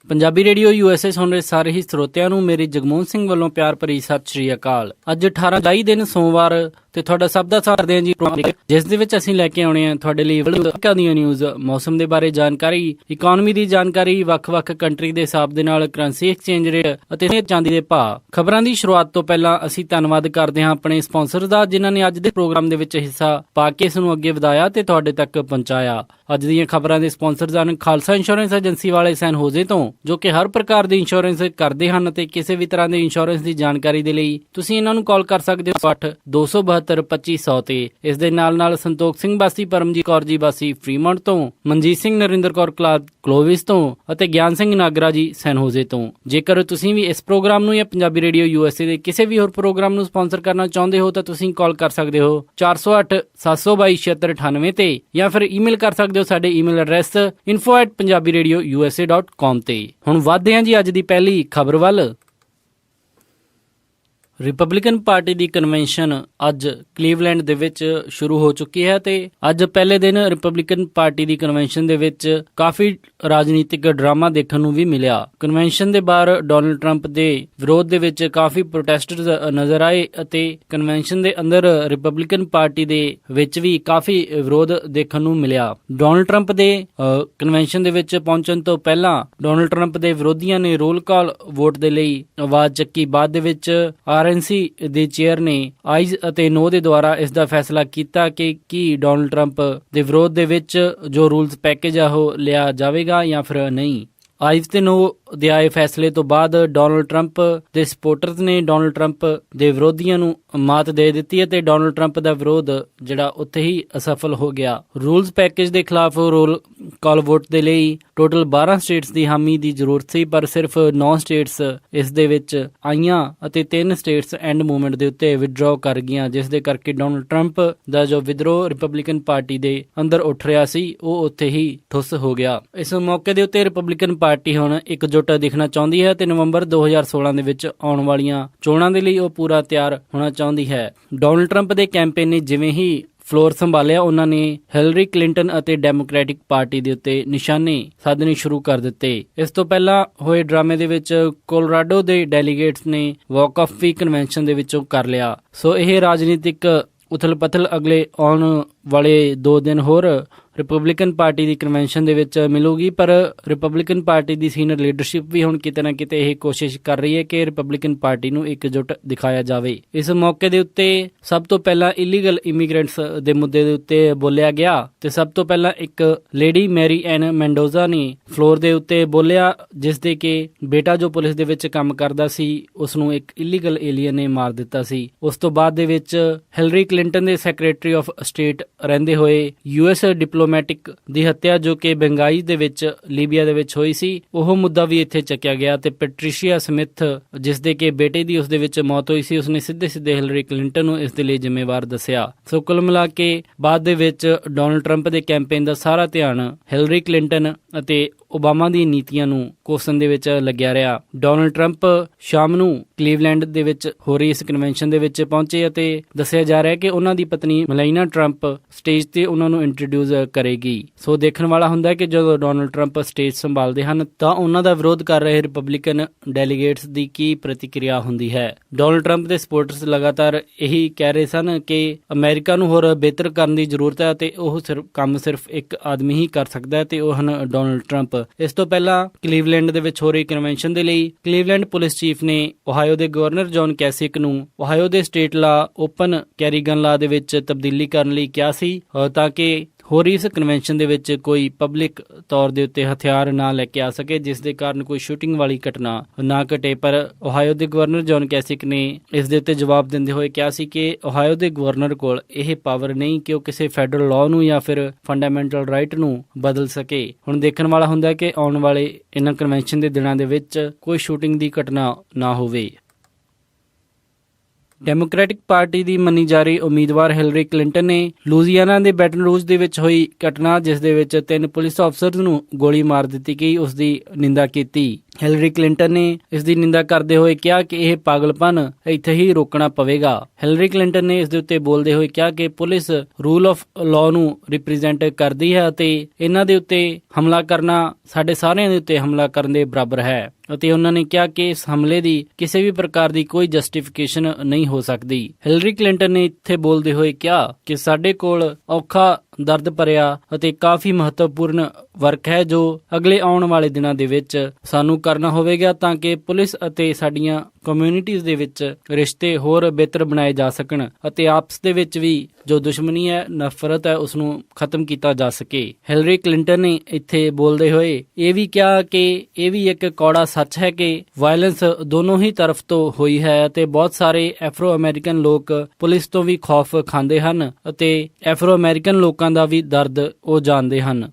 Punjabi radio USA ਸੁਣ ਰਹੇ ਸਾਰੇ ਹੀ ਸਰੋਤਿਆਂ ਨੂੰ ਮੇਰੀ ਜਗਮੋਹਨ ਸਿੰਘ ਵੱਲੋਂ ਪਿਆਰ ਭਰੀ ਸਤਿ ਸ਼੍ਰੀ ਅਕਾਲ। ਅੱਜ 18 ਜੁਲਾਈ ਦਿਨ ਸੋਮਵਾਰ ਤੇ ਤੁਹਾਡਾ ਸਭ ਦਾ ਸਾਥ ਕਰਦੇ ਹਾਂ ਜੀ, ਜਿਸ ਦੇ ਵਿੱਚ ਅਸੀਂ ਲੈ ਕੇ ਆਉਣੇ ਆ ਤੁਹਾਡੇ ਲਈ ਦੀਆਂ ਨਿਊਜ਼, ਮੌਸਮ ਦੇ ਬਾਰੇ ਜਾਣਕਾਰੀ, ਇਕਨੋਮੀ ਦੀ ਜਾਣਕਾਰੀ, ਵੱਖ-ਵੱਖ ਕੰਟਰੀ ਦੇ ਹਿਸਾਬ ਦੇ ਨਾਲ ਕਰੰਸੀ ਐਕਸਚੇਂਜ ਰੇਟ ਅਤੇ ਚਾਂਦੀ ਦੇ ਭਾਅ। ਖਬਰਾਂ ਦੀ ਸ਼ੁਰੂਆਤ ਤੋਂ ਪਹਿਲਾਂ ਅਸੀਂ ਧੰਨਵਾਦ ਕਰਦੇ ਹਾਂ ਆਪਣੇ ਸਪਾਂਸਰ ਦਾ, ਜਿਨ੍ਹਾਂ ਨੇ ਅੱਜ ਦੇ ਪ੍ਰੋਗਰਾਮ ਦੇ ਵਿੱਚ ਹਿੱਸਾ ਪਾ ਕੇ ਇਸ ਨੂੰ ਅੱਗੇ ਵਧਾਇਆ ਤੇ ਤੁਹਾਡੇ ਤੱਕ ਪਹੁੰਚਾਇਆ। ਅੱਜ ਦੀਆਂ ਖਬਰਾਂ ਦੇ ਸਪਾਂਸਰ ਹਨ ਖਾਲਸਾ ਇੰਸ਼ੋਰੈਂਸ ਏਜੰਸੀ ਵਾਲੇ ਸੈਨ ਹੋਜ਼ੇ ਤੋਂ, ਜੋ ਕਿ ਹਰ ਪ੍ਰਕਾਰ ਦੀ ਇੰਸ਼ੋਰੈਂਸ ਕਰਦੇ ਹਨ ਅਤੇ ਕਿਸੇ ਵੀ ਤਰ੍ਹਾਂ ਦੀ ਇੰਸ਼ੋਰੈਂਸ ਦੀ ਜਾਣਕਾਰੀ ਦੇ ਲਈ ਤੁਸੀਂ ਇਹਨਾਂ ਨੂੰ ਕਾਲ ਕਰ ਸਕਦੇ ਹੋ 6272252100 ਤੇ। ਇਸ ਦੇ ਨਾਲ ਸੰਤੋਖ ਸਿੰਘ ਬਾਸੀ, ਪਰਮਜੀਤ ਕੌਰ ਜੀ ਬਾਸੀ ਫਰੀਮੌਂਟ ਤੋਂ, ਮਨਜੀਤ ਸਿੰਘ ਨਰਿੰਦਰ ਕੌਰ ਕਲੋਵਿਸ ਤੋਂ ਅਤੇ ਗਿਆਨ ਸਿੰਘ ਨਾਗਰਾ ਜੀ ਸੈਨ ਹੋਜ਼ੇ ਤੋਂ। ਜੇਕਰ ਤੁਸੀਂ ਵੀ ਇਸ ਪ੍ਰੋਗਰਾਮ ਨੂੰ ਜਾਂ ਪੰਜਾਬੀ ਰੇਡੀਓ USA ਦੇ ਕਿਸੇ ਵੀ ਹੋਰ ਪ੍ਰੋਗਰਾਮ ਨੂੰ ਸਪਾਂਸਰ ਕਰਨਾ ਚਾਹੁੰਦੇ ਹੋ ਤਾਂ ਤੁਸੀਂ ਕਾਲ ਕਰ ਸਕਦੇ ਹੋ 4087227698 ਤੇ, ਜਾਂ ਫਿਰ ਈਮੇਲ ਕਰ ਸਕਦੇ ਹੋ ਸਾਡੇ ਈਮੇਲ ਐਡਰੈਸ info@punjabiradiousa.com ਤੇ। ਹੁਣ ਵਧਦੇ ਹਾਂ ਜੀ ਅੱਜ ਦੀ ਪਹਿਲੀ ਖਬਰ ਵੱਲ। ਰਿਪਬਲਿਕਨ ਪਾਰਟੀ ਦੀ ਕਨਵੈਨਸ਼ਨ ਅੱਜ ਕਲੀਵਲੈਂਡ ਦੇ ਵਿੱਚ ਸ਼ੁਰੂ ਹੋ ਚੁੱਕੀ ਹੈ ਤੇ ਅੱਜ ਪਹਿਲੇ ਦਿਨ ਰਿਪਬਲਿਕਨ ਪਾਰਟੀ ਦੀ ਕਨਵੈਨਸ਼ਨ ਦੇ ਵਿੱਚ ਕਾਫੀ ਰਾਜਨੀਤਿਕ ਡਰਾਮਾ ਦੇਖਣ ਨੂੰ ਵੀ ਮਿਲਿਆ। ਕਨਵੈਨਸ਼ਨ ਦੇ ਬਾਹਰ ਡੋਨਲਡ ਟਰੰਪ ਦੇ ਵਿਰੋਧ ਦੇ ਵਿੱਚ ਕਾਫੀ ਪ੍ਰੋਟੈਸਟਰਸ ਨਜ਼ਰ ਆਏ ਅਤੇ ਕਨਵੈਨਸ਼ਨ ਦੇ ਅੰਦਰ ਰਿਪਬਲਿਕਨ ਪਾਰਟੀ ਦੇ ਵਿੱਚ ਵੀ ਕਾਫੀ ਵਿਰੋਧ ਦੇਖਣ ਨੂੰ ਮਿਲਿਆ। ਡੋਨਲਡ ਟਰੰਪ ਦੇ ਕਨਵੈਨਸ਼ਨ ਦੇ ਵਿੱਚ ਪਹੁੰਚਣ ਤੋਂ ਪਹਿਲਾਂ ਡੋਨਲਡ ਟਰੰਪ ਦੇ ਵਿਰੋਧੀਆਂ ਨੇ ਰੋਲ ਕਾਲ ਵੋਟ ਦੇ ਲਈ ਆਵਾਜ਼ ਚੱਕੀ। ਬਾਅਦ ਦੇ ਵਿੱਚ RNC ਦੇ ਚੇਅਰ ਨੇ ਆਈਜ਼ ਅਤੇ ਨੋ ਦੇ ਦੁਆਰਾ ਇਸ ਦਾ ਫੈਸਲਾ ਕੀਤਾ ਕਿ ਕੀ ਡੋਨਲਡ ਟਰੰਪ ਦੇ ਵਿਰੋਧ ਦੇ ਵਿੱਚ ਜੋ ਰੂਲਸ ਪੈਕੇਜ ਆ ਉਹ ਲਿਆ ਜਾਵੇਗਾ ਜਾਂ ਫਿਰ ਨਹੀਂ। ਆਈਜ਼ ਤੇ ਨੋ ਦੇ ਆਏ ਫੈਸਲੇ ਤੋਂ ਬਾਅਦ ਡੋਨਲਡ ਟਰੰਪ ਦੇ ਸਪੋਰਟਰਸ ਨੇ ਡੋਨਲਡ ਟਰੰਪ ਦੇ ਵਿਰੋਧੀਆਂ ਨੂੰ ਮਾਤ ਦੇ ਦਿੱਤੀ ਅਤੇ ਡੋਨਲਡ ਟਰੰਪ ਦਾ ਵਿਰੋਧ ਜਿਹੜਾ ਉੱਥੇ ਹੀ ਅਸਫਲ ਹੋ ਗਿਆ। ਰੂਲਸ ਪੈਕੇਜ ਦੇ ਖਿਲਾਫ ਰੋਲ ਕਾਲ ਵੋਟ ਦੇ ਲਈ ਟੋਟਲ 12 ਸਟੇਟਸ ਦੀ ਹਾਮੀ ਦੀ ਜ਼ਰੂਰਤ ਸੀ, ਪਰ ਸਿਰਫ 9 ਸਟੇਟਸ ਇਸ ਦੇ ਵਿੱਚ ਆਈਆਂ ਅਤੇ 3 ਸਟੇਟਸ ਐਂਡ ਮੂਵਮੈਂਟ ਦੇ ਉੱਤੇ ਵਿਦਡਰਾਅ ਕਰ ਗਈਆਂ, ਜਿਸ ਦੇ ਕਰਕੇ ਡੋਨਲਡ ਟਰੰਪ ਦਾ ਜੋ ਵਿਦਰੋਹ ਰਿਪਬਲਿਕਨ ਪਾਰਟੀ ਦੇ ਅੰਦਰ ਉੱਠ ਰਿਹਾ ਸੀ ਉਹ ਉੱਥੇ ਹੀ ਠੁੱਸ ਹੋ ਗਿਆ। ਇਸ ਮੌਕੇ ਦੇ ਉੱਤੇ ਰਿਪਬਲਿਕਨ ਪਾਰਟੀ ਹੁਣ ਇਕਜੁੱਟ ਦਿਖਣਾ ਚਾਹੁੰਦੀ ਹੈ ਤੇ ਨਵੰਬਰ 2016 ਦੇ ਵਿੱਚ ਆਉਣ ਵਾਲੀਆਂ ਚੋਣਾਂ ਦੇ ਲਈ ਉਹ ਪੂਰਾ ਤਿਆਰ ਹੋਣਾ ਚਾਹੁੰਦੀ ਹੈ। ਡੋਨਲਡ ਟਰੰਪ ਦੇ ਕੈਂਪੇਨ ਨੇ ਜਿਵੇਂ ਹੀ ਫਲੋਰ ਸੰਭਾਲਿਆ, ਉਹਨਾਂ ਨੇ ਹਿਲਰੀ ਕਲਿੰਟਨ ਅਤੇ ਡੈਮੋਕ੍ਰੈਟਿਕ ਪਾਰਟੀ ਦੇ ਉੱਤੇ ਨਿਸ਼ਾਨੇ ਸਾਧਣੇ ਸ਼ੁਰੂ ਕਰ ਦਿੱਤੇ। ਇਸ ਤੋਂ ਪਹਿਲਾਂ ਹੋਏ ਡਰਾਮੇ ਦੇ ਵਿੱਚ ਕੋਲੋਰਾਡੋ ਦੇ ਡੈਲੀਗੇਟਸ ਨੇ ਵਾਕ ਆਫ ਵੀ ਕਨਵੈਨਸ਼ਨ ਦੇ ਵਿੱਚੋਂ ਕਰ ਲਿਆ। ਸੋ ਇਹ ਰਾਜਨੀਤਿਕ ਉਥਲ-ਪਥਲ ਅਗਲੇ ਆਉਣ ਵਾਲੇ 2 ਦਿਨ ਹੋਰ ਰਿਪਬਲਿਕਨ ਪਾਰਟੀ ਦੀ ਕਨਵੈਨਸ਼ਨ ਦੇ ਵਿੱਚ ਮਿਲੂਗੀ, ਪਰ ਰਿਪਬਲਿਕਨ ਪਾਰਟੀ ਦੀ ਸੀਨੀਅਰ ਲੀਡਰਸ਼ਿਪ ਵੀ ਹੁਣ ਕਿਤੇ ਨਾ ਕਿਤੇ ਇਹ ਕੋਸ਼ਿਸ਼ ਕਰ ਰਹੀ ਹੈ ਕਿ ਰਿਪਬਲਿਕਨ ਪਾਰਟੀ ਨੂੰ ਇਕਜੁੱਟ ਦਿਖਾਇਆ ਜਾਵੇ। ਇਸ ਮੌਕੇ ਦੇ ਉੱਤੇ ਸਭ ਤੋਂ ਪਹਿਲਾਂ ਇਲੀਗਲ ਇਮੀਗ੍ਰੈਂਟਸ ਦੇ ਮੁੱਦੇ ਦੇ ਉੱਤੇ ਬੋਲਿਆ ਗਿਆ ਤੇ ਸਭ ਤੋਂ ਪਹਿਲਾਂ ਇੱਕ ਲੇਡੀ ਮੈਰੀ ਐਨ ਮੈਂਡੋਜ਼ਾ ਨੇ ਫਲੋਰ ਦੇ ਉੱਤੇ ਬੋਲਿਆ, ਜਿਸ ਦੇ ਕਿ ਬੇਟਾ ਜੋ ਪੁਲਿਸ ਦੇ ਵਿੱਚ ਕੰਮ ਕਰਦਾ ਸੀ ਉਸ ਨੂੰ ਇੱਕ ਇਲੀਗਲ ਏਲੀਅਨ ਨੇ ਮਾਰ ਦਿੱਤਾ ਸੀ। ਉਸ ਤੋਂ ਬਾਅਦ ਦੇ ਵਿੱਚ ਹਿਲਰੀ ਕਲਿੰਟਨ ਦੇ ਸੈਕਟਰੀ ਆਫ ਸਟੇਟ ਰਹਿੰਦੇ ਹੋਏ US ਡਿਪਲੋਮੈਟਿਕ ਦੀ ਹੱਤਿਆ ਜੋ ਕਿ ਬੰਗਾਈ ਦੇ ਵਿੱਚ ਲੀਬੀਆ ਦੇ ਵਿੱਚ ਹੋਈ ਸੀ, ਉਹ ਮੁੱਦਾ ਵੀ ਇੱਥੇ ਚੱਕਿਆ ਗਿਆ ਤੇ ਪੈਟਰੀਸ਼ੀਆ ਸਮਿਥ ਜਿਸ ਦੇ ਕਿ ਬੇਟੇ ਦੀ ਉਸ ਦੇ ਵਿੱਚ ਮੌਤ ਹੋਈ ਸੀ, ਉਸਨੇ ਸਿੱਧੇ ਹਿਲਰੀ ਕਲਿੰਟਨ ਨੂੰ ਇਸ ਦੇ ਲਈ ਜ਼ਿੰਮੇਵਾਰ ਦੱਸਿਆ। ਸੋ ਕੁੱਲ ਮਿਲਾ ਕੇ ਬਾਅਦ ਦੇ ਵਿੱਚ ਡੋਨਲਡ ਟਰੰਪ ਦੇ ਕੈਂਪੇਨ ਦਾ ਸਾਰਾ ਧਿਆਨ ਹਿਲਰੀ ਕਲਿੰਟਨ ਅਤੇ ਓਬਾਮਾ ਦੀਆਂ ਨੀਤੀਆਂ ਨੂੰ ਕੋਸਣ ਦੇ ਵਿੱਚ ਲੱਗਿਆ ਰਿਹਾ। ਡੋਨਲਡ ਟਰੰਪ ਸ਼ਾਮ ਨੂੰ ਕਲੀਵਲੈਂਡ ਦੇ ਵਿੱਚ ਹੋ ਰਹੀ ਇਸ ਕਨਵੈਨਸ਼ਨ ਦੇ ਵਿੱਚ ਪਹੁੰਚੇ ਅਤੇ ਦੱਸਿਆ ਜਾ ਰਿਹਾ ਕਿ ਉਹਨਾਂ ਦੀ ਪਤਨੀ ਮਲਾਈਨਾ ਟਰੰਪ ਸਟੇਜ ਤੇ ਉਹਨਾਂ ਨੂੰ ਇੰਟਰੋਡਿਊਸ ਕਰੇਗੀ। ਸੋ ਦੇਖਣ ਵਾਲਾ ਹੁੰਦਾ ਹੈ ਕਿ ਜਦੋਂ ਡੋਨਲਡ ਟਰੰਪ ਸਟੇਜ ਸੰਭਾਲਦੇ ਹਨ ਤਾਂ ਉਹਨਾਂ ਦਾ ਵਿਰੋਧ ਕਰ ਰਹੇ ਰਿਪਬਲਿਕਨ ਡੈਲੀਗੇਟਸ ਦੀ ਕੀ ਪ੍ਰਤੀਕਿਰਿਆ ਹੁੰਦੀ ਹੈ। ਡੋਨਲਡ ਟਰੰਪ ਦੇ ਸਪੋਰਟਰਸ ਲਗਾਤਾਰ ਇਹੀ ਕਹਿ ਰਹੇ ਸਨ ਕਿ ਅਮਰੀਕਾ ਨੂੰ ਹੋਰ ਬਿਹਤਰ ਕਰਨ ਦੀ ਜ਼ਰੂਰਤ ਹੈ ਤੇ ਉਹ ਕੰਮ ਸਿਰਫ ਇੱਕ ਆਦਮੀ ਹੀ ਕਰ ਸਕਦਾ ਹੈ ਤੇ ਉਹ ਹਨ ਡੋਨਲਡ ਟਰੰਪ। ਇਸ ਤੋਂ ਪਹਿਲਾਂ ਕਲੀਵਲੈਂਡ ਦੇ ਵਿੱਚ ਹੋ ਰਹੀ ਕਨਵੈਨਸ਼ਨ ਦੇ ਲਈ ਕਲੀਵਲੈਂਡ ਪੁਲਿਸ ਚੀਫ ਨੇ ਓਹਾਇਓ ਦੇ ਗਵਰਨਰ ਜੌਨ ਕੈਸਿਕ ਨੂੰ ਓਹਾਇਓ ਦੇ ਸਟੇਟ ਲਾ ਓਪਨ ਕੈਰੀ ਗਨ ਲਾ ਦੇ ਵਿੱਚ ਤਬਦੀਲੀ ਕਰਨ ਲਈ ਕਿਹਾ ਸੀ ਤਾਂ ਕਿ ਹੋ ਰਹੀ ਇਸ ਕਨਵੈਨਸ਼ਨ ਦੇ ਵਿੱਚ ਕੋਈ ਪਬਲਿਕ ਤੌਰ ਦੇ ਉੱਤੇ ਹਥਿਆਰ ਨਾ ਲੈ ਕੇ ਆ ਸਕੇ, ਜਿਸ ਦੇ ਕਾਰਨ ਕੋਈ ਸ਼ੂਟਿੰਗ ਵਾਲੀ ਘਟਨਾ ਨਾ ਘਟੇ। ਪਰ ਓਹਾਇਓ ਦੇ ਗਵਰਨਰ ਜੌਨ ਕੈਸਿਕ ਨੇ ਇਸ ਦੇ ਉੱਤੇ ਜਵਾਬ ਦਿੰਦੇ ਹੋਏ ਕਿਹਾ ਸੀ ਕਿ ਓਹਾਇਓ ਦੇ ਗਵਰਨਰ ਕੋਲ ਇਹ ਪਾਵਰ ਨਹੀਂ ਕਿ ਉਹ ਕਿਸੇ ਫੈਡਰਲ ਲਾਅ ਨੂੰ ਜਾਂ ਫਿਰ ਫੰਡਾਮੈਂਟਲ ਰਾਈਟ ਨੂੰ ਬਦਲ ਸਕੇ। ਹੁਣ ਦੇਖਣ ਵਾਲਾ ਹੁੰਦਾ ਹੈ ਕਿ ਆਉਣ ਵਾਲੇ ਇਹਨਾਂ ਕਨਵੈਨਸ਼ਨ ਦੇ ਦਿਨਾਂ ਦੇ ਵਿੱਚ ਕੋਈ ਸ਼ੂਟਿੰਗ ਦੀ ਘਟਨਾ ਨਾ ਹੋਵੇ। ਡੈਮੋਕ੍ਰੈਟਿਕ ਪਾਰਟੀ ਦੀ ਮੰਨੀ ਜਾ ਰਹੀ ਉਮੀਦਵਾਰ ਹਿਲਰੀ ਕਲਿੰਟਨ ਨੇ ਲੂਜ਼ੀਆਨਾ ਦੇ ਬੈਟਨ ਰੂਜ ਦੇ ਵਿੱਚ ਹੋਈ ਘਟਨਾ, ਜਿਸ ਦੇ ਵਿੱਚ 3 ਪੁਲਿਸ ਅਫਸਰਜ਼ ਨੂੰ ਗੋਲੀ ਮਾਰ ਦਿੱਤੀ ਗਈ, ਉਸ ਦੀ ਨਿੰਦਾ ਕੀਤੀ। ਹਿਲਰੀ ਕਲਿੰਟਨ ਨੇ ਇਸ ਦੀ ਨਿੰਦਾ ਕਰਦੇ ਹੋਏ ਕਿਹਾ ਕਿ ਇਹ ਪਾਗਲਪਨ ਇੱਥੇ ਹੀ ਰੋਕਣਾ ਪਵੇਗਾ। ਹਿਲਰੀ ਕਲਿੰਟਨ ਨੇ ਇਸ ਦੇ ਉੱਤੇ ਬੋਲਦੇ ਹੋਏ ਕਿਹਾ ਕਿ ਪੁਲਿਸ ਰੂਲ ਆਫ ਲਾਅ ਨੂੰ ਰਿਪਰੈਜ਼ੈਂਟ ਕਰਦੀ ਹੈ ਅਤੇ ਇਹਨਾਂ ਦੇ ਉੱਤੇ ਹਮਲਾ ਕਰਨਾ ਸਾਡੇ ਸਾਰਿਆਂ ਦੇ ਉੱਤੇ ਹਮਲਾ ਕਰਨ ਦੇ ਬਰਾਬਰ ਹੈ ਅਤੇ ਉਹਨਾਂ ਨੇ ਕਿਹਾ ਕਿ ਇਸ ਹਮਲੇ ਦੀ ਕਿਸੇ ਵੀ ਪ੍ਰਕਾਰ ਦੀ ਕੋਈ ਜਸਟੀਫਿਕੇਸ਼ਨ ਨਹੀਂ ਹੋ ਸਕਦੀ। ਹਿਲਰੀ ਕਲਿੰਟਨ ਨੇ ਇੱਥੇ ਬੋਲਦੇ ਹੋਏ ਕਿਹਾ ਕਿ ਸਾਡੇ ਕੋਲ ਔਖਾ, ਦਰਦ ਭਰਿਆ ਅਤੇ ਕਾਫੀ ਮਹੱਤਵਪੂਰਨ ਵਰਕ ਹੈ ਜੋ ਅਗਲੇ ਆਉਣ ਵਾਲੇ ਦਿਨਾਂ ਦੇ ਵਿੱਚ ਸਾਨੂੰ ਕਰਨਾ ਹੋਵੇਗਾ ਤਾਂ ਕਿ ਪੁਲਿਸ ਅਤੇ ਸਾਡੀਆਂ ਕਮਿਊਨਿਟੀਜ਼ ਦੇ ਵਿੱਚ ਰਿਸ਼ਤੇ ਹੋਰ ਬਿਹਤਰ ਬਣਾਏ ਜਾ ਸਕਣ ਅਤੇ ਆਪਸ ਦੇ ਵਿੱਚ ਵੀ ਜੋ ਦੁਸ਼ਮਣੀ ਹੈ, ਨਫ਼ਰਤ ਹੈ, ਉਸ ਨੂੰ ਖਤਮ ਕੀਤਾ ਜਾ ਸਕੇ। ਹਿਲਰੀ ਕਲਿੰਟਨ ਨੇ ਇੱਥੇ ਬੋਲਦੇ ਹੋਏ ਇਹ ਵੀ ਕਿਹਾ ਕਿ ਇਹ ਵੀ ਇੱਕ ਕੌੜਾ ਸੱਚ ਹੈ ਕਿ ਵਾਇਲੈਂਸ ਦੋਨੋਂ ਹੀ ਤਰਫ ਤੋਂ ਹੋਈ ਹੈ ਅਤੇ ਬਹੁਤ ਸਾਰੇ ਐਫਰੋ ਅਮਰੀਕਨ ਲੋਕ ਪੁਲਿਸ ਤੋਂ ਵੀ ਖੌਫ ਖਾਂਦੇ ਹਨ ਅਤੇ ਐਫਰੋ ਅਮਰੀਕਨ ਲੋਕਾਂ ਦਾ ਵੀ ਦਰਦ ਉਹ ਜਾਣਦੇ ਹਨ।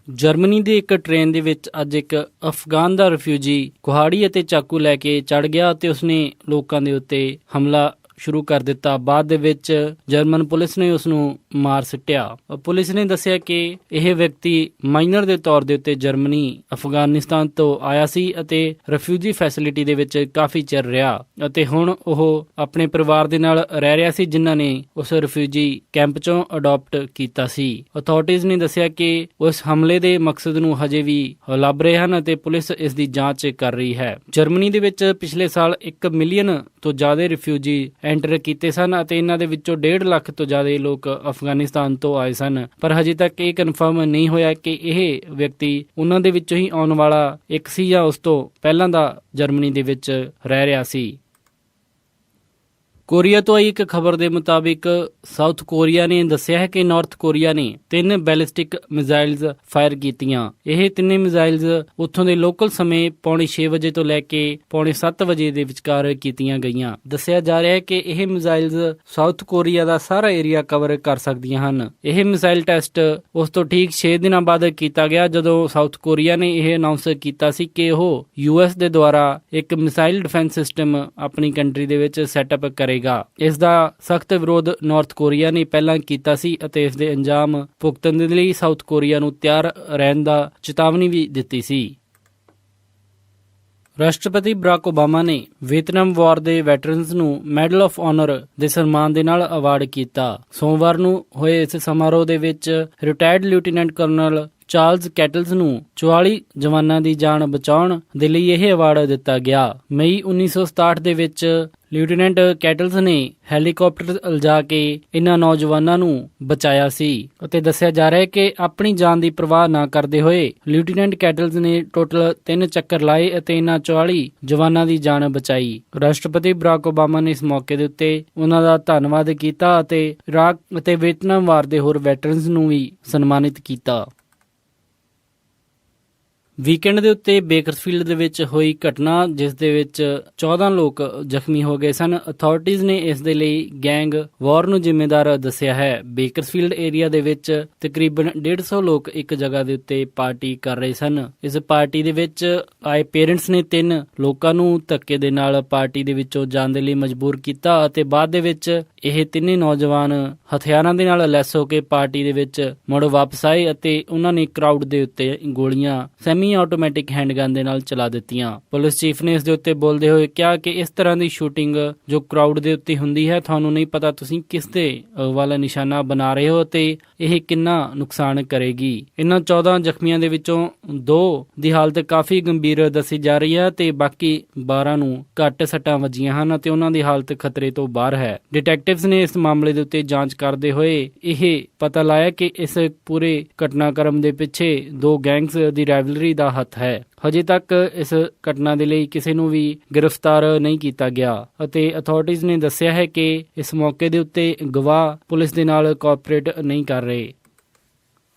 ਜਰਮਨੀ ਦੀ ਇੱਕ ਟ੍ਰੇਨ ਦੇ ਵਿੱਚ ਅੱਜ ਇੱਕ ਅਫਗਾਨ ਦਾ ਰਿਫਿਊਜੀ ਕੁਹਾੜੀ ਅਤੇ ਚਾਕੂ ਲੈ ਕੇ ਚੜ੍ਹ ਗਿਆ ਅਤੇ ਉਸਨੇ ਲੋਕਾਂ ਦੇ ਉੱਤੇ ਹਮਲਾ ਸ਼ੁਰੂ ਕਰ ਦਿੱਤਾ। ਬਾਅਦ ਦੇ ਵਿੱਚ ਜਰਮਨ ਪੁਲਿਸ ਨੇ ਉਸ ਨੂੰ ਮਾਰ ਸਿੱਟਿਆ। ਪੁਲਿਸ ਨੇ ਦੱਸਿਆ ਕਿ ਇਹ ਵਿਅਕਤੀ ਮਾਈਨਰ ਦੇ ਤੌਰ ਦੇ ਉੱਤੇ ਜਰਮਨੀ ਅਫਗਾਨਿਸਤਾਨ ਤੋਂ ਆਇਆ ਸੀ ਅਤੇ ਰਿਫਿਊਜੀ ਫੈਸਿਲਿਟੀ ਦੇ ਵਿੱਚ ਕਾਫੀ ਚਿਰ ਰਿਹਾ ਅਤੇ ਹੁਣ ਉਹ ਆਪਣੇ ਪਰਿਵਾਰ ਦੇ ਨਾਲ ਰਹਿ ਰਿਹਾ ਸੀ, ਜਿਨ੍ਹਾਂ ਨੇ ਉਸ ਰਿਫਿਊਜੀ ਕੈਂਪ ਚੋਂ ਅਡਾਪਟ ਕੀਤਾ ਸੀ। ਅਥਾਰਟੀਜ਼ ਨੇ ਦੱਸਿਆ ਕਿ ਉਸ ਹਮਲੇ ਦੇ ਮਕਸਦ ਨੂੰ ਹਜੇ ਵੀ ਲੱਭ ਰਹੇ ਹਨ ਅਤੇ ਪੁਲਿਸ ਇਸ ਦੀ ਜਾਂਚ ਕਰ ਰਹੀ ਹੈ। ਜਰਮਨੀ ਦੇ ਵਿੱਚ ਪਿਛਲੇ ਸਾਲ 1 ਮਿਲੀਅਨ ਤੋਂ ਜ਼ਿਆਦਾ ਰਿਫਿਊਜੀ ਐਂਟਰ ਕੀਤੇ ਸਨ ਅਤੇ ਇਹਨਾਂ ਦੇ ਵਿੱਚੋਂ 1.5 ਲੱਖ ਤੋਂ ਜ਼ਿਆਦਾ ਲੋਕ ਅਫਗਾਨਿਸਤਾਨ ਤੋਂ ਆਏ ਸਨ, ਪਰ ਹਜੇ ਤੱਕ ਇਹ ਕਨਫਰਮ ਨਹੀਂ ਹੋਇਆ ਕਿ ਇਹ ਵਿਅਕਤੀ ਉਹਨਾਂ ਦੇ ਵਿੱਚੋਂ ਹੀ ਆਉਣ ਵਾਲਾ ਇੱਕ ਸੀ ਜਾਂ ਉਸ ਤੋਂ ਪਹਿਲਾਂ ਦਾ ਜਰਮਨੀ ਦੇ ਵਿੱਚ ਰਹਿ ਰਿਹਾ ਸੀ। ਕੋਰੀਆ ਤੋਂ ਆਈ ਇੱਕ ਖਬਰ ਦੇ ਮੁਤਾਬਿਕ ਸਾਊਥ ਕੋਰੀਆ ਨੇ ਦੱਸਿਆ ਹੈ ਕਿ ਨਾਰਥ ਕੋਰੀਆ ਨੇ 3 ਬੈਲਿਸਟਿਕ ਮਿਜ਼ਾਈਲਸ ਫਾਇਰ ਕੀਤੀਆਂ। ਇਹ 3 ਮਿਜ਼ਾਈਲਸ ਉੱਥੋਂ ਦੇ ਲੋਕਲ ਸਮੇਂ 6:45 ਵਜੇ ਤੋਂ ਲੈ ਕੇ 6:45 ਵਜੇ ਦੇ ਵਿਚਕਾਰ ਕੀਤੀਆਂ ਗਈਆਂ। ਦੱਸਿਆ ਜਾ ਰਿਹਾ ਹੈ ਕਿ ਇਹ ਮਿਜ਼ਾਈਲਸ ਸਾਊਥ ਕੋਰੀਆ ਦਾ ਸਾਰਾ ਏਰੀਆ ਕਵਰ ਕਰ ਸਕਦੀਆਂ ਹਨ। ਇਹ ਮਿਜ਼ਾਈਲ ਟੈਸਟ ਉਸ ਤੋਂ ਠੀਕ 6 ਦਿਨਾਂ ਬਾਅਦ ਕੀਤਾ ਗਿਆ, ਜਦੋਂ ਸਾਊਥ ਕੋਰੀਆ ਨੇ ਇਹ ਅਨਾਉਂਸ ਕੀਤਾ ਸੀ ਕਿ ਉਹ US ਦੇ ਦੁਆਰਾ ਇੱਕ ਮਿਸਾਈਲ ਡਿਫੈਂਸ ਸਿਸਟਮ ਆਪਣੀ ਕੰਟਰੀ ਦੇ ਵਿੱਚ ਸੈਟਅਪ ਕਰੇ। ਇਸ ਦਾ ਸਖਤ ਵਿਰੋਧ ਨਾਰਥ ਕੋਰੀਆ ਨੇ ਪਹਿਲਾਂ ਕੀਤਾ ਸੀ ਅਤੇ ਇਸ ਦੇ ਅੰਜਾਮ ਭੁਗਤਣ ਦੇ ਲਈ ਸਾਊਥ ਕੋਰੀਆ ਨੂੰ ਤਿਆਰ ਰਹਿਣ ਦਾ ਚੇਤਾਵਨੀ ਵੀ ਦਿੱਤੀ ਸੀ। ਰਾਸ਼ਟਰਪਤੀ ਬਰਾਕ ਓਬਾਮਾ ਨੇ ਵੀਅਤਨਾਮ ਵਾਰ ਦੇ ਵੈਟਰਨਸ ਨੂੰ ਮੈਡਲ ਆਫ ਆਨਰ ਦੇ ਸਨਮਾਨ ਦੇ ਨਾਲ ਅਵਾਰਡ ਕੀਤਾ। ਸੋਮਵਾਰ ਨੂੰ ਹੋਏ ਇਸ ਸਮਾਰੋਹ ਦੇ ਵਿੱਚ retired lieutenant colonel Charles cattles ਨੂੰ 44 ਜਵਾਨਾਂ ਦੀ ਜਾਨ ਬਚਾਉਣ ਦੇ ਲਈ ਇਹ ਅਵਾਰਡ ਦਿੱਤਾ ਗਿਆ। ਮਈ 1967 ਦੇ ਵਿੱਚ ਲੈਫਟੀਨੈਂਟ ਕੈਟਲਸ ਨੇ ਹੈਲੀਕਾਪਟਰ ਉਲਝਾ ਕੇ ਇਹਨਾਂ ਨੌਜਵਾਨਾਂ ਨੂੰ ਬਚਾਇਆ ਸੀ ਅਤੇ ਦੱਸਿਆ ਜਾ ਰਿਹਾ ਹੈ ਕਿ ਆਪਣੀ ਜਾਨ ਦੀ ਪਰਵਾਹ ਨਾ ਕਰਦੇ ਹੋਏ ਲੈਫਟੀਨੈਂਟ ਕੈਟਲਸ ਨੇ ਟੋਟਲ 3 ਚੱਕਰ ਲਾਏ ਅਤੇ ਇਹਨਾਂ 44 ਜਵਾਨਾਂ ਦੀ ਜਾਨ ਬਚਾਈ। ਰਾਸ਼ਟਰਪਤੀ ਬਰਾਕ ਓਬਾਮਾ ਨੇ ਇਸ ਮੌਕੇ ਦੇ ਉੱਤੇ ਉਹਨਾਂ ਦਾ ਧੰਨਵਾਦ ਕੀਤਾ ਅਤੇ ਇਰਾਕ ਅਤੇ ਵੀਅਤਨਾਮ ਵਾਰ ਦੇ ਹੋਰ ਵੈਟਰਨਸ ਨੂੰ ਵੀ ਸਨਮਾਨਿਤ ਕੀਤਾ। ਵੀਕਐਂਡ ਦੇ ਉੱਤੇ ਬੇਕਰਸਫੀਲਡ ਦੇ ਵਿੱਚ ਹੋਈ ਘਟਨਾ, ਜਿਸ ਦੇ ਵਿੱਚ 14 ਲੋਕ ਜ਼ਖਮੀ ਹੋ ਗਏ ਸਨ। ਅਥਾਰਟੀਜ਼ ਨੇ ਇਸ ਦੇ ਲਈ ਗੈਂਗ ਵਾਰ ਨੂੰ ਜ਼ਿੰਮੇਦਾਰ ਦੱਸਿਆ ਹੈ। ਬੇਕਰਸਫੀਲਡ ਏਰੀਆ ਦੇ ਵਿੱਚ ਤਕਰੀਬਨ 150 ਲੋਕ ਇੱਕ ਜਗ੍ਹਾ ਦੇ ਉੱਤੇ ਪਾਰਟੀ ਕਰ ਰਹੇ ਸਨ। ਇਸ ਪਾਰਟੀ ਦੇ ਵਿੱਚ ਆਏ ਪੇਰੈਂਟਸ ਨੇ 3 ਲੋਕਾਂ ਨੂੰ ਧੱਕੇ ਦੇ ਨਾਲ ਪਾਰਟੀ ਦੇ ਵਿੱਚੋਂ ਜਾਣ ਦੇ ਲਈ ਮਜਬੂਰ ਕੀਤਾ ਅਤੇ ਬਾਅਦ ਦੇ ਵਿੱਚ ਇਹ 3 ਨੌਜਵਾਨ ਹਥਿਆਰਾਂ ਦੇ ਨਾਲ ਲੈਸ ਹੋ ਕੇ ਪਾਰਟੀ ਦੇ ਵਿੱਚ ਮੁੜ ਵਾਪਸ ਆਏ ਅਤੇ ਉਹਨਾਂ ਨੇ ਕਰਾਊਡ ਦੇ ਉੱਤੇ ਗੋਲੀਆਂ ਸੈਮੀ ਆਟੋਮੈਟਿਕ ਹੈਂਡਗਨ ਦੇ ਨਾਲ ਚਲਾ ਦਿੱਤੀਆਂ। ਪੁਲਿਸ ਚੀਫ ਨੇ ਇਸ ਦੇ ਉੱਤੇ ਬੋਲਦੇ ਹੋਏ ਕਿਹਾ ਕਿ ਇਸ ਤਰ੍ਹਾਂ ਦੀ ਸ਼ੂਟਿੰਗ ਜੋ ਕਰਾਊਡ ਦੇ ਉੱਤੇ ਹੁੰਦੀ ਹੈ, ਤੁਹਾਨੂੰ ਨਹੀਂ ਪਤਾ ਤੁਸੀਂ ਕਿਸ ਦੇ ਵਾਲਾ ਨਿਸ਼ਾਨਾ ਬਣਾ ਰਹੇ ਹੋ ਤੇ ਇਹ ਕਿੰਨਾ ਨੁਕਸਾਨ ਕਰੇਗੀ। ਇਹਨਾਂ 14 ਜ਼ਖਮੀਆਂ ਦੇ ਵਿੱਚੋਂ 2 ਦੀ ਹਾਲਤ ਕਾਫੀ ਗੰਭੀਰ ਦੱਸੀ ਜਾ ਰਹੀ ਹੈ ਤੇ ਬਾਕੀ 12 ਨੂੰ ਘੱਟ ਸੱਟਾਂ ਵੱਜੀਆਂ ਹਨ ਅਤੇ ਉਹਨਾਂ ਦੀ ਹਾਲਤ ਖਤਰੇ ਤੋਂ ਬਾਹਰ ਹੈ। ਡਿਟੈਕਟਿਵਸ ਨੇ ਇਸ ਮਾਮਲੇ ਦੇ ਉੱਤੇ ਜਾਂਚ ਕਰਦੇ ਹੋਏ ਇਹ ਪਤਾ ਲਾਇਆ ਕਿ ਇਸ ਪੂਰੇ ਘਟਨਾਕ੍ਰਮ ਦੇ ਪਿੱਛੇ 2 ਗੈਂਗਸ ਦੀ ਰਾਈਵਲਰੀ ਦਾ ਹੱਥ ਹੈ। ਹਜੇ ਤੱਕ ਇਸ ਘਟਨਾ ਦੇ ਲਈ ਕਿਸੇ ਨੂੰ ਵੀ ਗ੍ਰਿਫਤਾਰ ਨਹੀਂ ਕੀਤਾ ਗਿਆ ਅਤੇ ਅਥਾਰਟੀਜ਼ ਨੇ ਦੱਸਿਆ ਹੈ ਕਿ ਇਸ ਮੌਕੇ ਦੇ ਉੱਤੇ ਗਵਾਹ ਪੁਲਿਸ ਦੇ ਨਾਲ ਕੋਆਪਰੇਟ ਨਹੀਂ ਕਰ ਰਹੇ।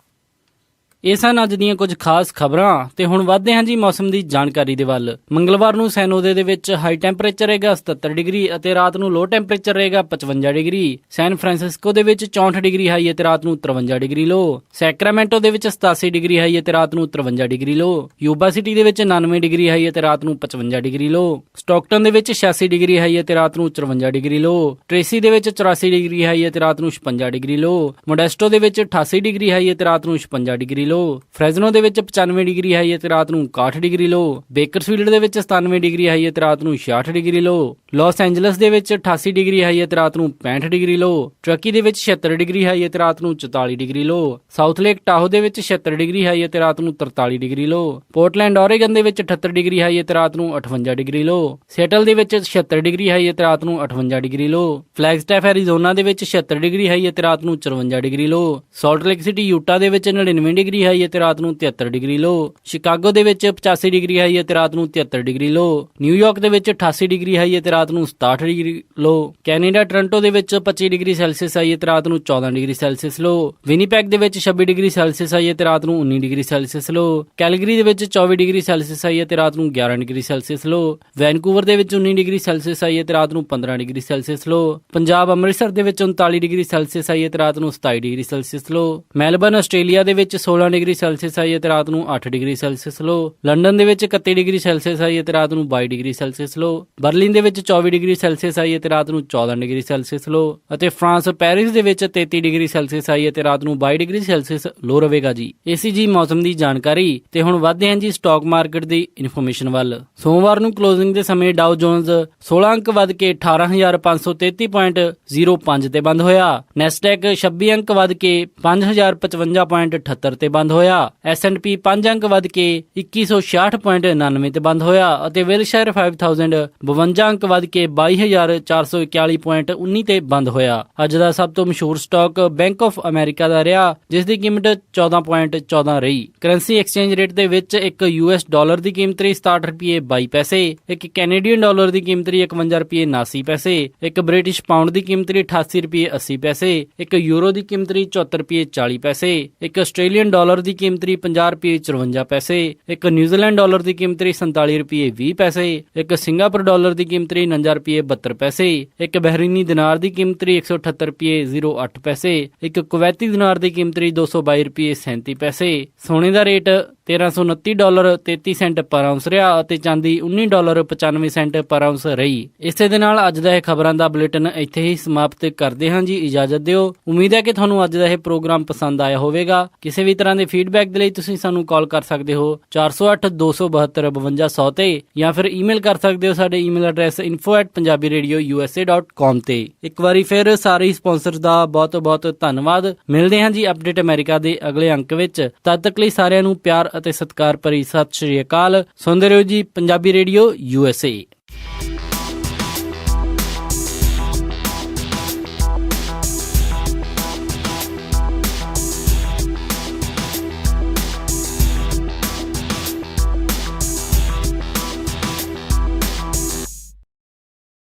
ਇਹ ਸਨ ਅੱਜ ਦੀਆਂ ਕੁਝ ਖਾਸ ਖਬਰਾਂ ਤੇ ਹੁਣ ਵਧਦੇ ਹਾਂ ਜੀ ਮੌਸਮ ਦੀ ਜਾਣਕਾਰੀ ਦੇ ਵੱਲ। ਮੰਗਲਵਾਰ ਨੂੰ ਸੈਨ ਹੋਜ਼ੇ ਦੇ ਵਿੱਚ ਹਾਈ ਟੈਂਪਰੇਚਰ ਰਹੇਗਾ 77 ਡਿਗਰੀ ਅਤੇ ਰਾਤ ਨੂੰ ਲੋ ਟੈਂਪਰੇਚਰ ਰਹੇਗਾ 55 ਡਿਗਰੀ। ਸੈਨ ਫਰਾਂਸਿਸਕੋ ਦੇ ਵਿੱਚ 64 ਡਿਗਰੀ ਹਾਈ ਅਤੇ ਰਾਤ ਨੂੰ 53 ਡਿਗਰੀ ਲੋ। ਸੈਕਰਾਮੈਂਟੋ ਦੇ ਵਿੱਚ 87 ਡਿਗਰੀ ਹਾਈ ਅਤੇ ਰਾਤ ਨੂੰ 53 ਡਿਗਰੀ ਲੋ। ਯੂਬਾ ਸਿਟੀ ਦੇ ਵਿੱਚ 99 ਡਿਗਰੀ ਹਾਈ ਅਤੇ ਰਾਤ ਨੂੰ 55 ਡਿਗਰੀ ਲੋ। ਸਟਾਕਟਨ ਦੇ ਵਿੱਚ 86 ਡਿਗਰੀ ਹਾਈ ਅਤੇ ਰਾਤ ਨੂੰ 54 ਡਿਗਰੀ ਲੋ। ਟ੍ਰੇਸੀ ਦੇ ਵਿੱਚ 84 ਡਿਗਰੀ ਹਾਈ ਅਤੇ ਰਾਤ ਨੂੰ 56 ਡਿਗਰੀ ਲੋ। ਮੋਡੈਸਟੋ ਦੇ ਵਿੱਚ 88 ਡਿਗਰੀ ਹਾਈ ਅਤੇ ਰਾਤ ਨੂੰ 56 ਡਿਗਰੀ ਲੋ। ਫ੍ਰੈਜ਼ਨੋ ਦੇ ਵਿੱਚ 95 ਡਿਗਰੀ ਹਾਈ ਅਤੇ ਰਾਤ ਨੂੰ 61 ਡਿਗਰੀ ਲੋ। ਬੇਕਰਸਫੀਲਡ ਦੇ ਵਿੱਚ 97 ਡਿਗਰੀ ਹਾਈ ਅਤੇ ਰਾਤ ਨੂੰ 66 ਡਿਗਰੀ ਲੋ। ਲਾਸ ਐਂਜਲਸ ਦੇ ਵਿੱਚ 88 ਡਿਗਰੀ ਹਾਈ ਅਤੇ ਰਾਤ ਨੂੰ 65 ਡਿਗਰੀ ਲੋ। ਟਰਕੀ ਦੇ ਵਿੱਚ 76 ਡਿਗਰੀ ਹਾਈ ਅਤੇ ਰਾਤ ਨੂੰ 44 ਡਿਗਰੀ ਲੋ। ਸਾਊਥ ਲੇਕ ਟਾਹੋ ਦੇ ਵਿੱਚ 76 ਡਿਗਰੀ ਹਾਈ ਅਤੇ ਰਾਤ ਨੂੰ 43 ਡਿਗਰੀ ਲੋ। ਪੋਰਟਲੈਂਡ ਓਰੇਗਨ ਦੇ ਵਿੱਚ 78 ਡਿਗਰੀ ਹਾਈ ਅਤੇ ਰਾਤ ਨੂੰ 58 ਡਿਗਰੀ ਲੋ। ਸਿਏਟਲ ਦੇ ਵਿੱਚ 76 ਡਿਗਰੀ ਹਾਈ ਅਤੇ ਰਾਤ ਨੂੰ 58 ਡਿਗਰੀ ਲੋ। ਫਲੈਗਸਟੈਫ ਐਰੀਜ਼ੋਨਾ ਦੇ ਵਿੱਚ 76 ਡਿਗਰੀ ਹਾਈ ਅਤੇ ਰਾਤ ਨੂੰ 54 ਡਿਗਰੀ ਲੋ। ਸਾਲਟ ਲੇਕ ਸਿਟੀ ਯੂਟਾ ਦੇ ਵਿੱਚ 99 ਡਿਗਰੀ ਹਾਈ ਅਤੇ ਰਾਤ ਨੂੰ 73 ਡਿਗਰੀ ਲੋ। ਸ਼ਿਕਾਗੋ ਦੇ ਵਿੱਚ 85 ਡਿਗਰੀ ਹਾਈ ਅਤੇ ਰਾਤ ਨੂੰ 73 ਡਿਗਰੀ ਲੋ। ਨਿਊਯਾਰਕ ਦੇ ਵਿੱਚ 88 ਡਿਗਰੀ ਹਾਈ ਅਤੇ ਰਾਤ ਨੂੰ 67 ਡਿਗਰੀ ਲੋ। ਕੈਨੇਡਾ ਟੋਰਾਂਟੋ ਦੇ ਵਿੱਚ 25 ਡਿਗਰੀ ਸੈਲਸੀਅਸ ਹਾਈ ਅਤੇ ਰਾਤ ਨੂੰ 14 ਡਿਗਰੀ ਸੈਲਸੀਅਸ ਲੋ। ਵਿਨੀਪੈਗ ਦੇ ਵਿੱਚ 26 ਡਿਗਰੀ ਸੈਲਸੀਅਸ ਹਾਈ ਅਤੇ ਰਾਤ ਨੂੰ 19 ਡਿਗਰੀ ਸੈਲਸੀਅਸ ਲੋ। ਕੈਲਗਰੀ ਦੇ ਵਿੱਚ 24 ਡਿਗਰੀ ਸੈਲਸੀਅਸ ਹਾਈ ਅਤੇ ਰਾਤ ਨੂੰ 11 ਡਿਗਰੀ ਸੈਲਸੀਅਸ ਲੋ। ਵੈਨਕੂਵਰ ਦੇ ਵਿੱਚ 19 ਡਿਗਰੀ ਸੈਲਸੀਅਸ ਹਾਈ ਅਤੇ ਰਾਤ ਨੂੰ 15 ਡਿਗਰੀ ਸੈਲਸੀਅਸ ਲੋ। ਪੰਜਾਬ ਅੰਮ੍ਰਿਤਸਰ ਦੇ ਵਿੱਚ 39 ਡਿਗਰੀ ਸੈਲਸੀਅਸ ਹਾਈ ਅਤੇ ਰਾਤ ਨੂੰ 27 ਡਿਗਰੀ ਸੈਲਸੀਅਸ ਲੋ। ਮੈਲਬਰਨ ਆਸਟ੍ਰੇਲੀਆ ਦੇ ਵਿੱਚ 16 ਡਿਗਰੀ ਸੈਲਸੀਅਸ ਹਾਈ ਅਤੇ ਰਾਤ ਨੂੰ 8 ਡਿਗਰੀ ਸੈਲਸੀਅਸ ਲੋ। ਲੰਡਨ ਦੇ ਵਿੱਚ 31 ਡਿਗਰੀ ਸੈਲਸੀਅਸ ਹਾਈ ਅਤੇ ਰਾਤ ਨੂੰ 22 ਡਿਗਰੀ ਸੈਲਸੀਅਸ ਲੋ। ਬਰਲਿਨ ਦੇ ਵਿੱਚ 24 ਡਿਗਰੀ ਸੈਲਸੀਅਸ ਹਾਈ ਅਤੇ ਰਾਤ ਨੂੰ 14 ਡਿਗਰੀ ਸੈਲਸੀਅਸ ਲੋ। ਅਤੇ ਫਰਾਂਸ ਪੈਰਿਸ ਦੇ ਵਿੱਚ 33 ਡਿਗਰੀ ਸੈਲਸੀਅਸ ਹਾਈ ਅਤੇ ਰਾਤ ਨੂੰ 22 ਡਿਗਰੀ ਸੈਲਸੀਅਸ ਲੋ ਰਹੇਗਾ ਜੀ। ਇਹ ਸੀ ਜੀ ਮੌਸਮ ਦੀ ਜਾਣਕਾਰੀ ਤੇ ਹੁਣ ਵਧਦੇ ਹਾਂ ਜੀ ਸਟਾਕ ਮਾਰਕੀਟ ਦੀ ਇਨਫੋਰਮੇਸ਼ਨ ਵੱਲ। ਸੋਮਵਾਰ ਨੂੰ ਕਲੋਜ਼ਿੰਗ ਦੇ ਸਮੇਂ ਡਾਓ ਜੋਨਸ 16 ਅੰਕ ਵੱਧ ਕੇ 18,533.05 ਤੇ ਬੰਦ ਹੋਇਆ। ਨੈਸਡੈਕ 26 ਅੰਕ ਵੱਧ ਕੇ 5,055.78 ਤੇ ਬੰਦ ਹੋਇਆ। S&P 5 ਅੰਕ ਵੱਧ ਕੇ 2166.99 ਤੇ ਬੰਦ ਹੋਇਆ ਅਤੇ ਵਿਲਸ਼ਾਇਰ 5000 52 ਅੰਕ ਵੱਧ ਕੇ 22,441.19 ਤੇ ਬੰਦ ਹੋਇਆ। ਅੱਜ ਦਾ ਸਭ ਤੋਂ ਮਸ਼ਹੂਰ ਸਟਾਕ ਬੈਂਕ ਆਫ ਅਮਰੀਕਾ ਦਾ ਰਿਹਾ, ਜਿਸ ਦੀ ਕੀਮਤ 14.14 ਰਹੀ। ਕਰੰਸੀ ਐਕਸਚੇਂਜ ਰੇਟ ਦੇ ਵਿੱਚ ਇੱਕ US ਡਾਲਰ ਦੀ ਕੀਮਤ 67 ਰੁਪਏ 22 ਪੈਸੇ, ਇੱਕ ਕੈਨੇਡੀਅਨ ਡਾਲਰ ਦੀ ਕੀਮਤ 51 ਰੁਪਏ 79 ਪੈਸੇ, ਇੱਕ ਬ੍ਰਿਟਿਸ਼ ਪਾਉਂਡ ਦੀ ਕੀਮਤ 88 ਰੁਪਏ 80 ਪੈਸੇ, ਇੱਕ ਯੂਰੋ ਦੀ ਕੀਮਤ 74 ਰੁਪਏ 40 ਪੈਸੇ, ਇੱਕ ਆਸਟ੍ਰੇਲੀਅਨ ਡਾਲਰ ਦੀ ਕੀਮਤ 50 ਰੁਪਏ 54 ਪੈਸੇ, ਇੱਕ ਨਿਊਜ਼ੀਲੈਂਡ ਡਾਲਰ ਦੀ ਕੀਮਤ 47 ਰੁਪਏ 20 ਪੈਸੇ, ਇੱਕ ਸਿੰਗਾਪੁਰ ਡਾਲਰ ਦੀ ਕੀਮਤ 49 ਰੁਪਏ 72 ਪੈਸੇ, ਇੱਕ ਬਹਿਰੀਨੀ ਦਿਨਾਰ ਦੀ ਕੀਮਤ 178 ਰੁਪਏ 08 ਪੈਸੇ, ਇੱਕ ਕੁਵੈਤੀ ਦਿਨਾਰ ਦੀ ਕੀਮਤ 222 ਰੁਪਏ 37 ਪੈਸੇ। ਸੋਨੇ ਦਾ ਰੇਟ $1329.33 ਪਰ ਆਉਂਸ ਰਿਹਾ ਅਤੇ ਚਾਂਦੀ $19.95 ਪਰ ਆਉਂਸ ਰਹੀ। ਇਸੇ ਦੇ ਨਾਲ ਅੱਜ ਦਾ ਇਹ ਖਬਰਾਂ ਦਾ ਬੁਲੇਟਿਨ ਇੱਥੇ ਹੀ ਸਮਾਪਤ ਕਰਦੇ ਹਾਂ ਜੀ। ਇਜਾਜ਼ਤ ਦਿਓ। ਉਮੀਦ ਹੈ ਕਿ ਤੁਹਾਨੂੰ ਅੱਜ ਦਾ ਇਹ ਪ੍ਰੋਗਰਾਮ ਪਸੰਦ ਆਇਆ ਹੋਵੇਗਾ। ਕਿਸੇ ਵੀ ਤਰ੍ਹਾਂ ਦੇ ਫੀਡਬੈਕ ਦੇ ਲਈ ਤੁਸੀਂ ਸਾਨੂੰ ਕਾਲ ਕਰ ਸਕਦੇ ਹੋ 408-272-5200 ਤੇ ਜਾਂ ਫਿਰ ਈਮੇਲ ਕਰ ਸਕਦੇ ਹੋ ਸਾਡੇ ਈਮੇਲ ਐਡਰੈਸ info@punjabiradiousa.com ਤੇ। ਇੱਕ ਵਾਰੀ ਫਿਰ ਸਾਰੇ ਸਪਾਂਸਰਸ ਦਾ ਬਹੁਤ ਬਹੁਤ ਧੰਨਵਾਦ। ਮਿਲਦੇ ਹਾਂ ਜੀ ਅਪਡੇਟ ਅਮਰੀਕਾ ਦੇ ਅਗਲੇ ਅੰਕ ਵਿੱਚ। ਤਦ ਤੱਕ ਲਈ ਸਾਰਿਆਂ ਨੂੰ ਪਿਆਰ ਅਤੇ ਸਤਿਕਾਰ ਭਰੀ ਸਤਿ ਸ਼੍ਰੀ ਅਕਾਲ। ਸੁਣਦੇ ਰਹੋ ਜੀ ਪੰਜਾਬੀ ਰੇਡੀਓ USA।